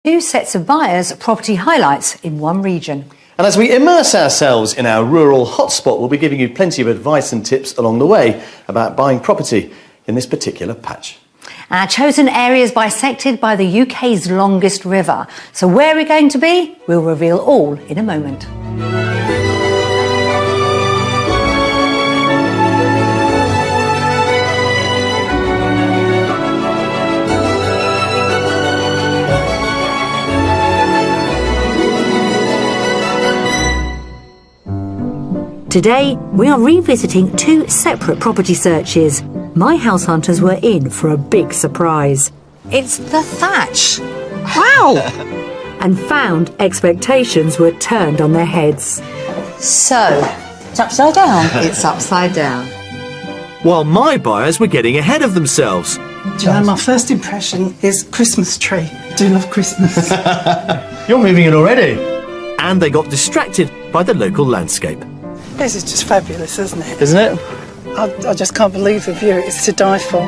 Two sets of buyers' property highlights in one region. And as we immerse ourselves in our rural hotspot, we'll be giving you plenty of advice and tips along the way about buying property in this particular patch. Our chosen area is bisected by the UK's longest river. So where we're going to be, we'll reveal all in a moment. Today, we are revisiting two separate property searches. My house hunters were in for a big surprise. It's the thatch. Wow! And found expectations were turned on their heads. So, it's upside down. It's upside down. While my buyers were getting ahead of themselves. Do you know, my first impression is Christmas tree. I do love Christmas. You're moving in already. And they got distracted by the local landscape. This is just fabulous, isn't it? Isn't it? I just can't believe the view. It's to die for.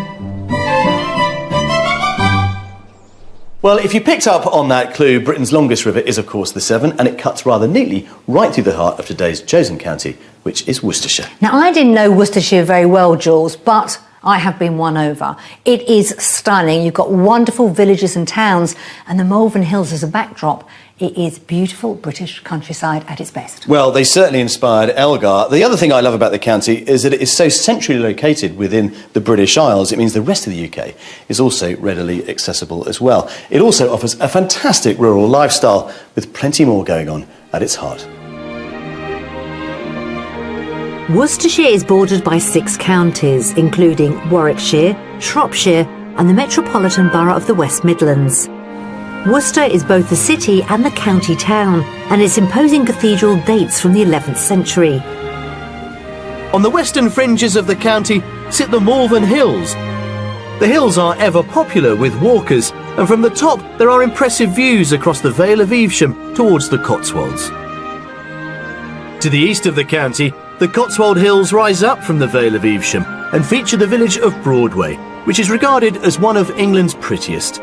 Well, if you picked up on that clue, Britain's longest river is, of course, the Severn, and it cuts rather neatly right through the heart of today's chosen county, which is Worcestershire. Now, I didn't know Worcestershire very well, Jules, but I have been won over. It is stunning. You've got wonderful villages and towns, and the Malvern Hills as a backdrop. It is beautiful British countryside at its best. Well, they certainly inspired Elgar. The other thing I love about the county is that it is so centrally located within the British Isles. It means the rest of the UK is also readily accessible as well. It also offers a fantastic rural lifestyle with plenty more going on at its heart. Worcestershire is bordered by 6 counties, including Warwickshire, Shropshire and the metropolitan borough of the West Midlands. Worcester is both the city and the county town, and its imposing cathedral dates from the 11th century. On the western fringes of the county sit the Malvern Hills. The hills are ever popular with walkers, and from the top there are impressive views across the Vale of Evesham towards the Cotswolds. To the east of the county, the Cotswold Hills rise up from the Vale of Evesham and feature the village of Broadway, which is regarded as one of England's prettiest.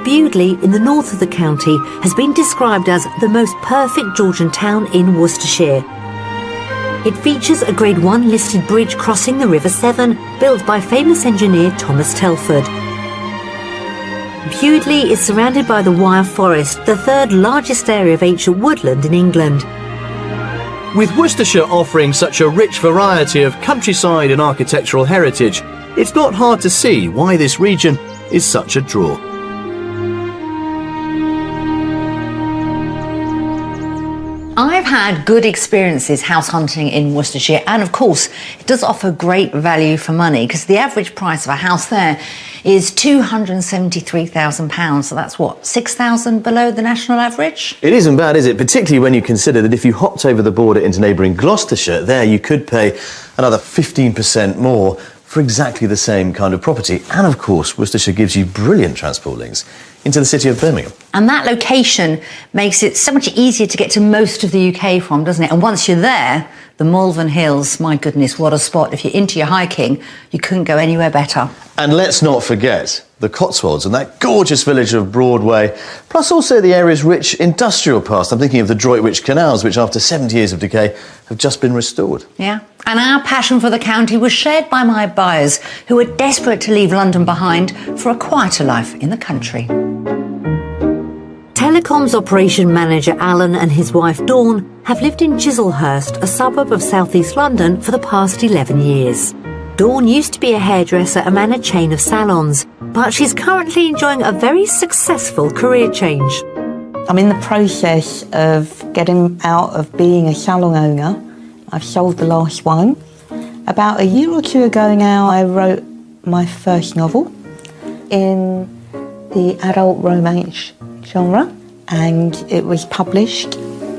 Bewdley, in the north of the county, has been described as the most perfect Georgian town in Worcestershire. It features a Grade 1 listed bridge crossing the River Severn, built by famous engineer Thomas Telford. Bewdley is surrounded by the Wyre Forest, the third largest area of ancient woodland in England. With Worcestershire offering such a rich variety of countryside and architectural heritage, it's not hard to see why this region is such a draw. I've had good experiences house hunting in Worcestershire, and of course it does offer great value for money because the average price of a house there is £273,000, so that's what, 6,000 below the national average? It isn't bad, is it? Particularly when you consider that if you hopped over the border into neighbouring Gloucestershire, there you could pay another 15% more for exactly the same kind of property. And of course, Worcestershire gives you brilliant transport links into the city of Birmingham. And that location makes it so much easier to get to most of the UK from, doesn't it? And once you're there, the Malvern Hills, my goodness, what a spot. If you're into your hiking, you couldn't go anywhere better. And let's not forget the Cotswolds and that gorgeous village of Broadway, plus also the area's rich industrial past. I'm thinking of the Droitwich canals, which after 70 years of decay have just been restored. Yeah, and our passion for the county was shared by my buyers, who were desperate to leave London behind for a quieter life in the country. Telecoms operation manager Alan and his wife Dawn have lived in Chislehurst, a suburb of southeast London, for the past 11 years. Dawn used to be a hairdresser and ran a chain of salons, but she's currently enjoying a very successful career change. I'm in the process of getting out of being a salon owner. I've sold the last one. About a year or two ago now, I wrote my first novel in the adult romance genre, and it was published,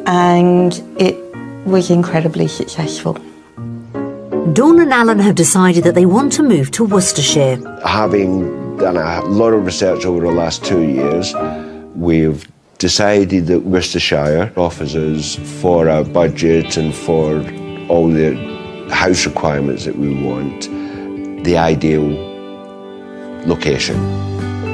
and it was incredibly successful. Dawn and Alan have decided that they want to move to Worcestershire. Having done a lot of research over the last 2 years, we've decided that Worcestershire offers us, for our budget and for all the house requirements that we want, the ideal location.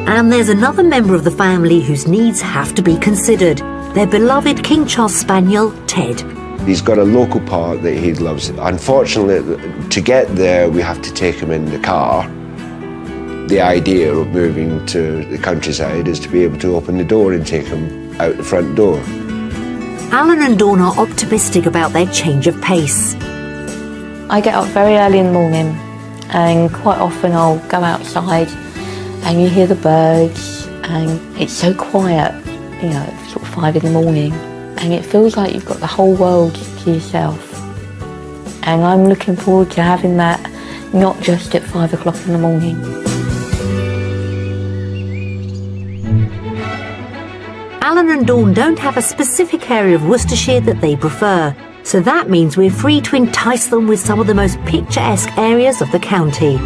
And there's another member of the family whose needs have to be considered. Their beloved King Charles Spaniel, Ted. He's got a local park that he loves. Unfortunately, to get there, we have to take him in the car. The idea of moving to the countryside is to be able to open the door and take him out the front door. Alan and Dawn are optimistic about their change of pace. I get up very early in the morning and quite often I'll go outside and you hear the birds and it's so quiet, you know, it's sort of 5 in the morning and it feels like you've got the whole world to yourself. And I'm looking forward to having that not just at 5 o'clock in the morning. Alan and Dawn don't have a specific area of Worcestershire that they prefer, so that means we're free to entice them with some of the most picturesque areas of the county.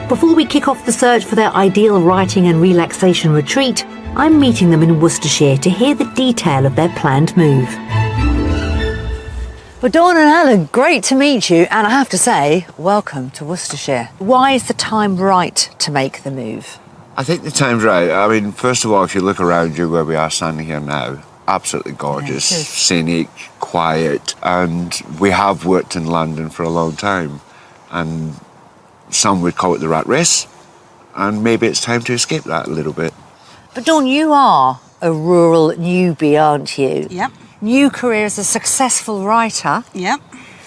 Before we kick off the search for their ideal writing and relaxation retreat, I'm meeting them in Worcestershire to hear the detail of their planned move. Well, Dawn and Alan, great to meet you, and I have to say, welcome to Worcestershire. Why is the time right to make the move? I think the time's right. I mean, first of all, if you look around you where we are standing here now, absolutely gorgeous, Yeah, it is. scenic, quiet, and we have worked in London for a long time, and some would call it the rat race, and maybe it's time to escape that a little bit. But Dawn, you are a rural newbie, aren't you? Yep. New career as a successful writer. Yep.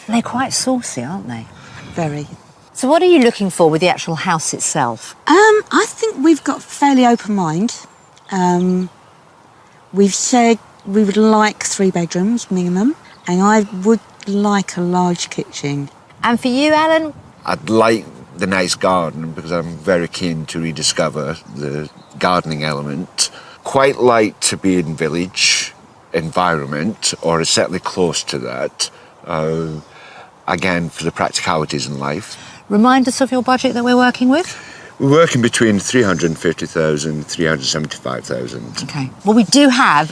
They're quite saucy, aren't they? Very. So what are you looking for with the actual house itself? I think we've got a fairly open mind. We've said we would like 3 bedrooms minimum, and I would like a large kitchen. And for you, Alan? I'd like the nice garden because I'm very keen to rediscover the gardening element. Quite like to be in village environment, or certainly close to that. Again, for the practicalities in life. Remind us of your budget that we're working with. We're working between 350,000 and 375,000. Okay. Well, we do have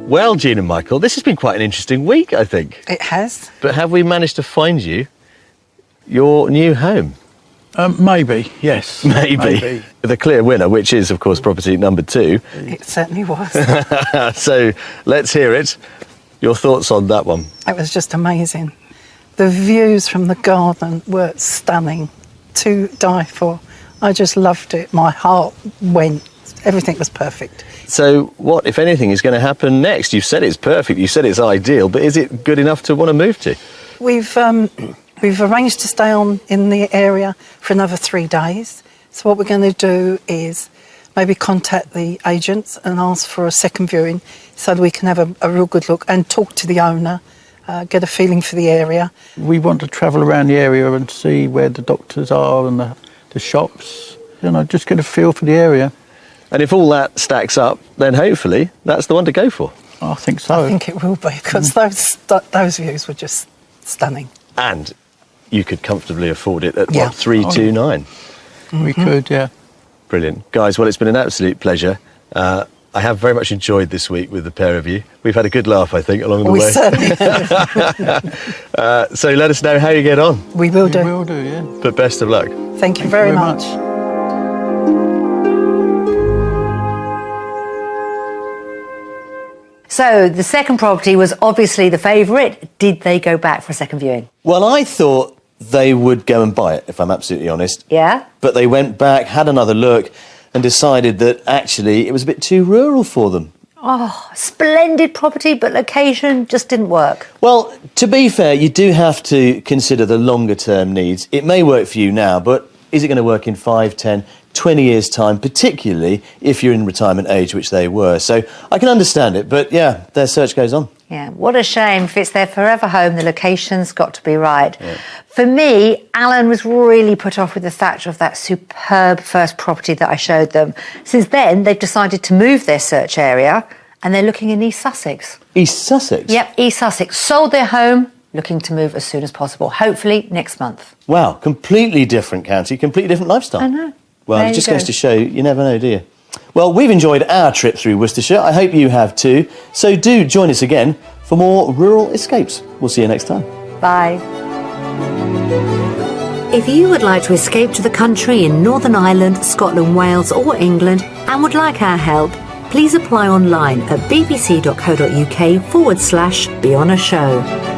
Well, Jean and Michael, this has been quite an interesting week, I think. It has. But have we managed to find you your new home? Maybe, yes. Maybe. The clear winner, which is, of course, property number 2. It certainly was. So let's hear it. Your thoughts on that one? It was just amazing. The views from the garden were stunning, to die for. I just loved it. My heart went. Everything was perfect. So what, if anything, is going to happen next? You've said it's perfect, you said it's ideal, but is it good enough to want to move to? We've arranged to stay on in the area for another 3 days. So what we're going to do is maybe contact the agents and ask for a second viewing so that we can have a real good look and talk to the owner, get a feeling for the area. We want to travel around the area and see where the doctors are and the shops, you know, just get a feel for the area. And if all that stacks up, then hopefully that's the one to go for. I think so. I think it will be, because those views were just stunning. And you could comfortably afford it at, Yeah. what, 329? We could, yeah. Brilliant. Guys, well, it's been an absolute pleasure. I have very much enjoyed this week with the pair of you. We've had a good laugh, I think, along the We way. certainly have. So let us know how you get on. We will We do. will do, yeah. But best of luck. Thank you very much. So the second property was obviously the favourite. Did they go back for a second viewing? Well, I thought they would go and buy it, if I'm absolutely honest. Yeah? But they went back, had another look, and decided that actually it was a bit too rural for them. Oh, splendid property, but location just didn't work. Well, to be fair, you do have to consider the longer term needs. It may work for you now, but is it going to work in 5, 10, 20 years' time, particularly if you're in retirement age, which they were? So I can understand it, but yeah, their search goes on. Yeah, what a shame. If it's their forever home, the location's got to be right. Yeah. For me, Alan was really put off with the thatch of that superb first property that I showed them. Since then, they've decided to move their search area and they're looking in East Sussex. East Sussex? Yep, East Sussex. Sold their home, looking to move as soon as possible, hopefully next month. Wow, completely different county, completely different lifestyle. I know. Well, There it just you go. goes to show you never know, do you? Well, we've enjoyed our trip through Worcestershire. I hope you have too. So do join us again for more rural escapes. We'll see you next time. Bye. If you would like to escape to the country in Northern Ireland, Scotland, Wales or England and would like our help, please apply online at bbc.co.uk/Be On A Show.